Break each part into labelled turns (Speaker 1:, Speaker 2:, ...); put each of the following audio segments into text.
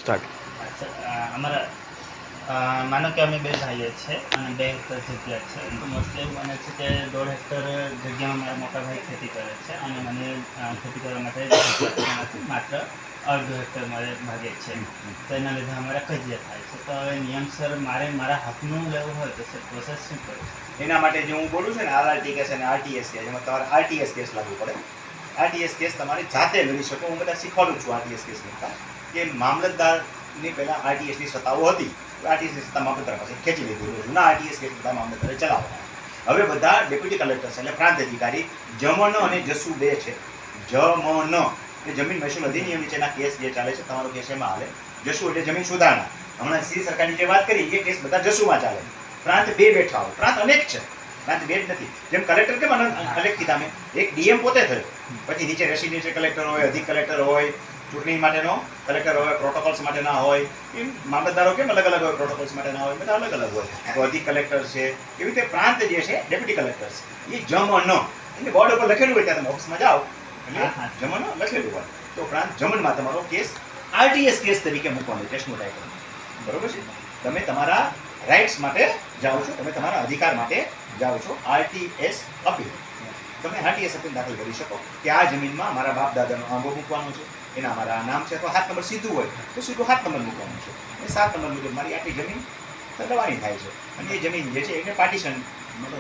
Speaker 1: Start.
Speaker 2: અમારા માનો કે અમે બે ભાઈએ છે અને 2 હેક્ટર જગ્યા છે. તો મોસ્ટલી એવું બને છે કે 1.5 હેક્ટર જગ્યામાં મારા મોટા ભાઈ ખેતી કરે છે અને મને ખેતી કરવા માટે જગ્યા નથી, માત્ર 1/2 હેક્ટર મારે ભાગે છે. તો એના લીધે અમારે કજિયા થાય છે. તો હવે નિયમસર મારે મારા હકનું લેવું હોય તો સર પ્રોસેસ શું કરું?
Speaker 3: એના માટે જે હું બોલું છું ને આરઆરટી કેસ અને આરટીએસ કેસ, એમાં તમારે આરટીએસ કેસ લાગુ પડે. આરટીએસ કેસ તમારે જાતે લડી શકો. હું બધા શીખવાડું છું આરટીએસ કેસ કરતા કે મામલતદારની પહેલાં આરટીએસની સત્તાઓ હતી. આરટીએસની સત્તા મામલતદાર પાસે ખેંચી લીધી. જૂના આરટીએસ કેસ બધા મામલતદારે ચલાવવાના. હવે બધા ડેપ્યુટી કલેક્ટર્સ એટલે પ્રાંત અધિકારી જમન અને જસુ 2 છે. જમન એ જમીન મહેસૂલ અધિનિયમ નીચેના કેસ જે ચાલે છે, તમારો કેસ એમાં હાલે. જસુ એટલે જમીન સુધારણા. હમણાં શ્રી સરકારની જે વાત કરી એ કેસ બધા જસુમાં ચાલે. પ્રાંત 2 બેઠા હોય. પ્રાંત અનેક છે, પ્રાંત 2 જ નથી. જેમ કલેક્ટર કેમ કલેક્ટ કીધા મેં, એક ડીએમ પોતે થયો, પછી નીચે રેસિડેન્શિયલ કલેક્ટર હોય, અધિક કલેક્ટર હોય, ચૂંટણી માટેનો કલેક્ટર હોય, પ્રોટોકોલ્સ માટેના હોય. એમ મામલતદારો કેમ અલગ અલગ હોય, પ્રોટોકોલ્સ માટેના હોય, બધા અલગ અલગ હોય. તો અધિક કલેક્ટર છે, એવી રીતે પ્રાંત જે છે ડેપ્યુટી કલેક્ટર છે એ જમન, એટલે બોર્ડ ઉપર લખેલું હોય ત્યાં તમે ઓફિસમાં જાઓ એટલે જમન લખેલું હોય. તો પ્રાંત જમનમાં તમારો કેસ આરટીએસ કેસ તરીકે મૂકવાનો, કેસનો ટાઈપ. બરોબર છે? તમે તમારા રાઇટ્સ માટે જાઓ છો, તમે તમારા અધિકાર માટે જાઓ છો. આરટીએસ અપીલ, તમે આરટીએસ અપીલ દાખલ કરી શકો કે આ જમીનમાં મારા બાપ દાદાનો આંબો મૂકવાનો છે, એના મારા નામ છે. તો 7 નંબર સીધું હોય તો સીધું 7 નંબર મૂકવાનું છે. એ 7 નંબર મુજબ મારી આટલી જમીન દબાણી થાય છે અને એ જમીન જે છે એને પાર્ટીશન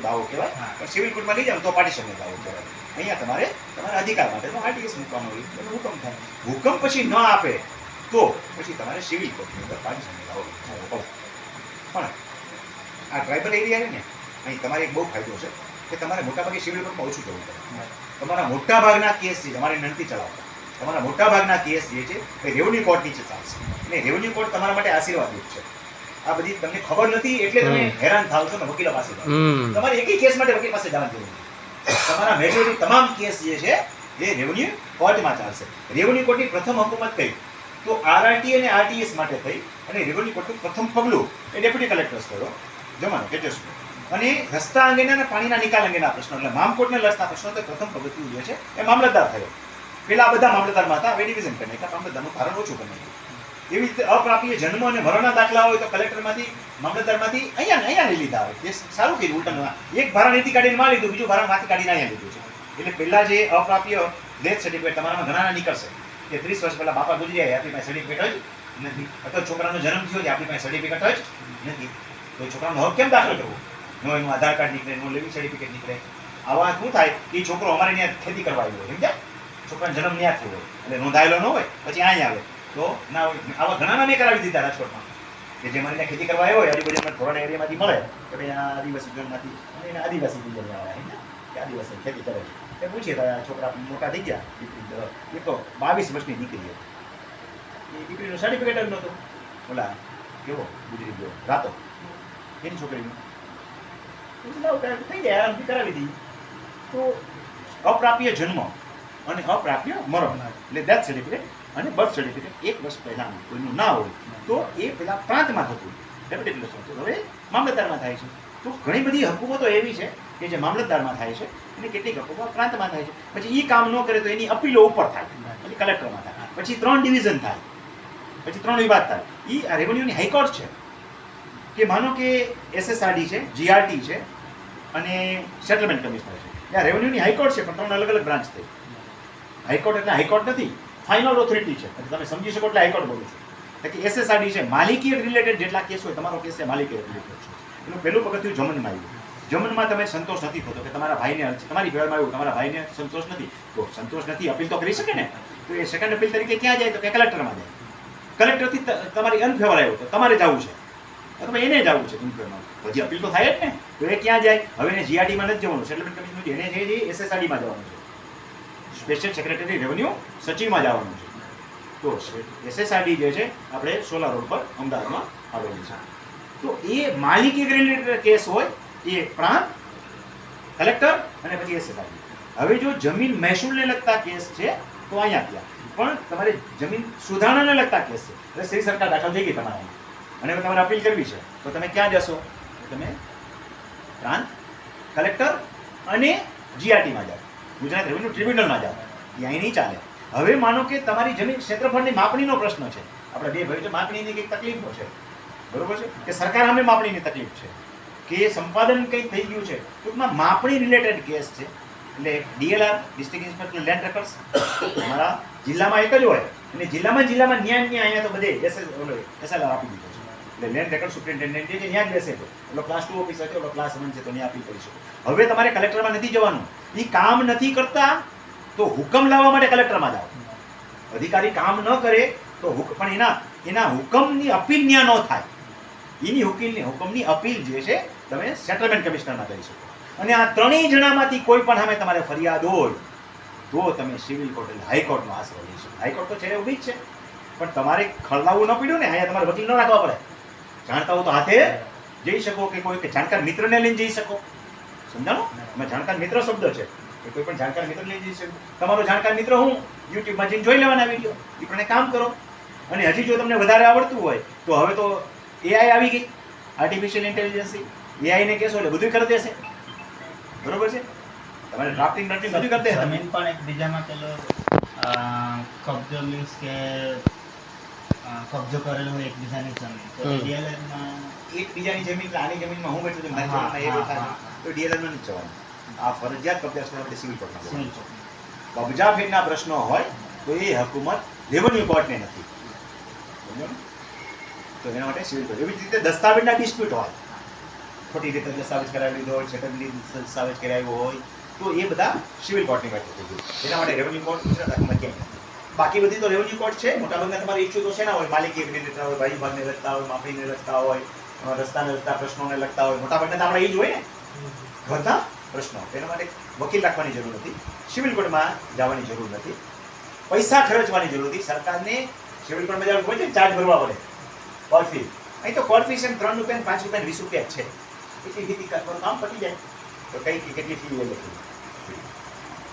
Speaker 3: દાવો કહેવાય. પણ સિવિલ કોર્ટમાં લઈ જાવ તો પાર્ટીશનનો દાવો કહેવાય. અહીંયા તમારે તમારા અધિકાર માટેનો આરટીએસ મૂકવાનો હોય એટલે હુકમ થાય. હુકમ પછી ન આપે તો પછી તમારે સિવિલ કોર્ટની અંદર પાર્ટીશનનો દાવો કરવો પડે. પણ આ ટ્રાઇબલ એરિયા છે ને, અહીં તમારે એક બહુ ફાયદો છે કે તમારે મોટાભાગે સિવિલ કોર્ટમાં ઓછું જવું પડે. તમારા મોટાભાગના કેસ છે તમારે નથી ચલાવતા. તમારા મોટાભાગના કેસ જે છે એ રેવન્યુ કોર્ટ નીચે ચાલશે અને રેવન્યુ કોર્ટ તમારા માટે આશીર્વાદરૂપ છે. આ બધી તમને ખબર નથી એટલે તમે હેરાન થાવ છો ને વકીલો પાસે તમારે એક કેસ માટે વકીલ પાસે જવાનું જરૂર નથી. તમારા મેજોરિટી તમામ કેસ જે છે એ રેવન્યુ કોર્ટમાં ચાલશે. રેવન્યુ કોર્ટની પ્રથમ હુકુમત કઈ તો આરઆરટી અને આરટીએસ માટે થઈ અને રેવન્યુ કોર્ટનું પ્રથમ પગલું એ ડેપ્યુટી કલેક્ટર્સ થયો જમાનો તેજસ્વી. અને રસ્તા અંગેના અને પાણીના નિકાલ અંગેના પ્રશ્નો એટલે મામકોટને લગતા પ્રશ્નો તો પ્રથમ પગથિયું જે છે એ મામલતદાર થયો. પેલા બધા મામલતદારમાં હતા, હવે ડિવિઝન કરી નાખ્યા, મામલતદારનું ભારણ ઓછું કરી નાખ્યું. એવી રીતે અપ્રાપ્ય જન્મ અને મરણના દાખલા હોય તો કલેક્ટરમાંથી મામલતદારમાંથી અહીંયા લઈ લીધા હોય. એ સારું કર્યું. ઉલટાનું એક ભારણ અહીંથી કાઢીને માં લીધું, બીજું ભારણ માંથી કાઢીને અહીંયા લીધું છે. એટલે પહેલા જે અપ્રાપ્ય ડેથ સર્ટિફિકેટ તમારામાં ઘણા નીકળશે કે 30 વર્ષ પહેલા બાપા ગુજરી જાય, આપણી પાસે સર્ટિફિકેટ હોય નથી, અથવા છોકરાનો જન્મ થયો છે આપણી પાસે સર્ટિફિકેટ હોય નથી, તો છોકરાનો હક કેમ દાખલ કરવો? નો એનું આધાર કાર્ડ નીકળે, નો લિવિંગ સર્ટિફિકેટ નીકળે. આવા શું થાય એ છોકરો અમારે ત્યાં ખેતી કરવા આવ્યો હોય, સમજ્યા? છોકરાનો જન્મ ત્યાં થયો હોય એટલે નોંધાયેલો ન હોય, પછી અહીંયા આવે તો ના હોય. આવા ઘણાના મેં કરાવી દીધા રાજકોટમાં કે જે મારી ત્યાં ખેતી કરવા આવ્યો હોય, આજુબાજુના થોડા એરિયામાંથી મળે કે ભાઈ આ આદિવાસી ઝોનમાંથી અને એને આદિવાસી બીજા આવ્યા કે આદિવાસી ખેતી કરે છે. એ પૂછીએ તો છોકરા મોટા થઈ ગયા, દીકરી તો 22 વર્ષની દીકરી હતી. એ દીકરીનું સર્ટિફિકેટ જ નહોતું. ઓલા કેવો ગુજરી ગયો રાતો એની છોકરીનું થઈ ગયા, આરામથી કરાવી દીધી. તો અપ્રાપ્ય જન્મ અને અપ્રાપ્ય મરણ એટલે ડેથ સર્ટિફિકેટ અને બર્થ સર્ટિફિકેટ 1 વર્ષ પહેલાનું કોઈનું ના હોય તો એ પેલા પ્રાંતમાં થતું, ડેપ્યુટી કલેક્ટર થતું, હવે મામલતદારમાં થાય છે. તો ઘણી બધી હકુમતો એવી છે કે જે મામલતદારમાં થાય છે અને કેટલીક હકુમત પ્રાંતમાં થાય છે. પછી એ કામ ન કરે તો એની અપીલો ઉપર થાય, પછી કલેક્ટરમાં થાય, પછી 3 ડિવિઝન થાય, પછી 3 વિભાગ થાય. એ આ રેવન્યુની હાઈકોર્ટ છે કે માનો કે એસએસઆરડી છે, જીઆરટી છે અને સેટલમેન્ટ કમિશનર છે. આ રેવન્યુની હાઈકોર્ટ છે પણ 3 અલગ અલગ બ્રાન્ચ થઈ. હાઈકોર્ટ એટલે હાઈકોર્ટ નથી, ફાઇનલ ઓથોરિટી છે. તમે સમજી શકો એટલે હાઈકોર્ટ બોલું છું. કે એસએસઆરડી છે, માલિકી રિલેટેડ જેટલા કેસ હોય, તમારો કેસ છે માલિકી રિલેટેડ છે. એનું પહેલું પગથિયું જમનમાં આવ્યું. જમનમાં તમે સંતોષ નથી થતો કે તમારા ભાઈને તમારી ઘરમાં આવ્યું, તમારા ભાઈને સંતોષ નથી, તો સંતોષ નથી, અપીલ તો કરી શકે ને. તો એ સેકન્ડ અપીલ તરીકે ક્યાં જાય તો કે કલેક્ટરમાં જાય. કલેક્ટરથી તમારી અનફેવર આવ્યો તો તમારે જવું છે અથવા એને જવું છે અનફેવરમાં, પછી અપીલ તો થાય જ ને. તો એ ક્યાં જાય? હવે એને જીઆરટીમાં નથી જવાનું, સેટલમેન્ટ કમિશનર એને છે એસએસઆરડીમાં જવાનું છે, સ્પેશિયલ સેક્રેટરી રેવન્યુ સચિવમાં જવાનું છે. તો એસએસઆરડી જે છે આપણે સોલા રોડ પર અમદાવાદમાં આવેલી છે. તો એ માલિકી રિલેટેડ કેસ હોય એ પ્રાંત, કલેક્ટર અને પછી એસએસઆરડી. હવે જો જમીન મહેસૂલને લગતા કેસ છે તો અહીંયા ત્યાં, પણ તમારે જમીન સુધારણાને લગતા કેસ છે એટલે શ્રી સરકાર દાખલ થઈ ગઈ તમારા અને હવે તમારે અપીલ કરવી છે તો તમે ક્યાં જશો? તમે પ્રાંત, કલેક્ટર અને જીઆરટીમાં જાઓ, ગુજરાત રેવન્યુ ટ્રિબ્યુનલમાં જાઓ. ત્યાં નહીં ચાલે. હવે માનો કે તમારી જમીન ક્ષેત્રફળની માપણીનો પ્રશ્ન છે, આપણે બે ભાઈ છે, માપણીની કંઈક તકલીફો છે, બરોબર છે, કે સરકાર સામે માપણીની તકલીફ છે, કે સંપાદન કંઈક થઈ ગયું છે, ટૂંકમાં માપણી રિલેટેડ કેસ છે. એટલે DLR district inspector land records અમારા જિલ્લામાં એક જ હોય, અને જિલ્લામાં ન્યાય અહીંયા તો બધે એસએલઆર આપી દીધો છે. એટલે લેન્ડ રેકર્ડ સુપ્રિન્ટેન્ડન્ટ જે છે ત્યાં જ બેસે છે. ઓલો ક્લાસ 2 ઓફિસર છે, ઓલો ક્લાસ 1 છે, તો ત્યાં અપીલ કરી શકો. હવે તમારે કલેક્ટરમાં નથી જવાનું. એ કામ નથી કરતા તો હુકમ લાવવા માટે કલેક્ટરમાં જાઓ. અધિકારી કામ ન કરે તો પણ એના હુકમની અપીલ ત્યાં ન થાય. એની હુકમની અપીલ જે છે તમે સેટલમેન્ટ કમિશનરમાં કરી શકો. અને આ ત્રણેય જણામાંથી કોઈ પણ સામે તમારે ફરિયાદ હોય તો તમે સિવિલ કોર્ટ એટલે હાઈકોર્ટનો આશરો લઈ શકો. હાઈકોર્ટ તો છે ઊભી જ છે, પણ તમારે ખળલાવવું ન પડ્યું ને. અહીંયા તમારે વકીલ ન રાખવા પડે. જાણતા હો તો હાથે જઈ શકો, કે કોઈ જાણકાર મિત્રને લઈને જઈ શકો. સમજાણો? એમાં જાણકાર મિત્ર શબ્દ છે, કે કોઈ પણ જાણકાર મિત્ર લઈને જઈ શકો. તમારો જાણકાર મિત્ર હું યુટ્યુબમાં જઈને જોઈ લેવાના વિડીયો, એ પણ કામ કરો. અને હજી જો તમને વધારે આવડતું હોય તો હવે તો એઆઈ આવી ગઈ, આર્ટિફિશિયલ ઇન્ટેલિજન્સ. એઆઈને કહેશો એટલે બધું કરી દેશે, બરોબર છે. તમારે ડ્રાફ્ટિંગ બધું કરી દેશે.
Speaker 2: જમીન પણ એકબીજામાં પેલો કબજો મીન્સ કે કબજો કરેલો હોય એકબીજાની જમીન, તો ડીએલઆરમાં
Speaker 3: એકબીજાની જમીન, આની જમીનમાં હું બેઠું છું, મારી જમીનમાં એ બેઠા છે, તો ડીએલઆરમાં નથી જવાનું. આ ફરજિયાત કબજા કરવા માટે સિવિલ કોર્ટમાં જવાનું. કબજા ફેરના પ્રશ્નો હોય તો એ હકુમત રેવન્યુ કોર્ટને નથી, સમજો ને? તો એના માટે સિવિલ કોર્ટ. એવી જ રીતે દસ્તાવેજના ડિસ્પ્યુટ હોય, ખોટી રીતે દસ્તાવેજ કરાવી લીધો હોય, છેતરપિંડી દસ્તાવેજ કરાવ્યો હોય, તો એ બધા સિવિલ કોર્ટની વાત થઈ ગઈ. એના માટે રેવન્યુ કોર્ટ ગુજરાત આખમાં ક્યાંય નથી. બાકી બધી તો રેવન્યુ કોર્ટ છે. મોટાભાગના તમારે ઇસ્યુ તો શેના હોય? માલિકી એગ્રીને લગતા હોય, ભાઈ ભાગને લગતા હોય, માફીને લગતા હોય, રસ્તાને લગતા પ્રશ્નોને લગતા હોય. મોટાભાગના તો આપણે એ જ હોય ને, બધા પ્રશ્નો. એના માટે વકીલ રાખવાની જરૂર નથી, સિવિલ કોર્ટમાં જવાની જરૂર નથી, પૈસા ખર્ચવાની જરૂર નથી. સરકારને સિવિલ કોર્ટમાં જવાનું હોય છે, ચાર્જ ભરવા પડે, કોર્ટ ફી. અહીં તો કોર્ટ ફી છે 3 રૂપિયા, 5 રૂપિયા, 20 રૂપિયા જ છે. એટલી ફી કરવાનું કામ પતી જાય. તો કઈ કેટલી ફી એ લખી